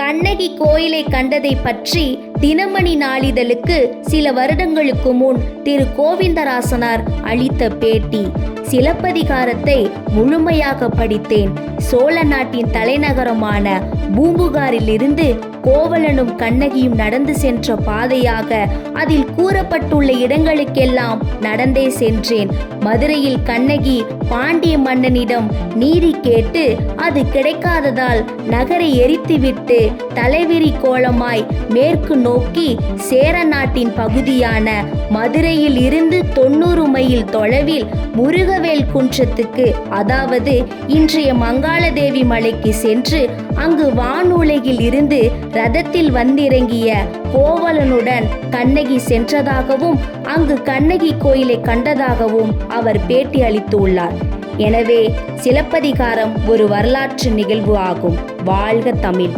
கண்ணகி கோயிலை கண்டதை பற்றி தினமணி நாளிதழுக்கு சில வருடங்களுக்கு முன் திரு கோவிந்தராசனார் அளித்த பேட்டி. சிலப்பதிகாரத்தை முழுமையாக படித்தேன். சோழ நாட்டின் தலைநகரமான பூம்புகாரிலிருந்து கோவலனும் கண்ணகியும் நடந்து சென்ற பாதையாக அதில் கூறப்பட்டுள்ள இடங்களுக்கெல்லாம் நடந்தே சென்றேன். மதுரையில் கண்ணகி பாண்டிய மன்னனிடம் நீதி கேட்டு அது கிடைக்காததால் நகரை எரித்துவிட்டு தலைவிரி கோலமாய் மேற்கு நோக்கி சேர நாட்டின் பகுதியான மதுரையில் இருந்து 90 மைல் தொலைவில் முருகவேல் குன்றத்துக்கு, அதாவது இன்றைய மங்காளதேவி மலைக்கு சென்று அங்கு வானுலகில் இருந்து ரதத்தில் வந்திறங்கிய கோவலனுடன் கண்ணகி சென்றதாகவும் அங்கு கண்ணகி கோயிலை கண்டதாகவும் அவர் பேட்டி அளித்துள்ளார். எனவே சிலப்பதிகாரம் ஒரு வரலாற்று நிகழ்வு ஆகும். வாழ்க தமிழ்!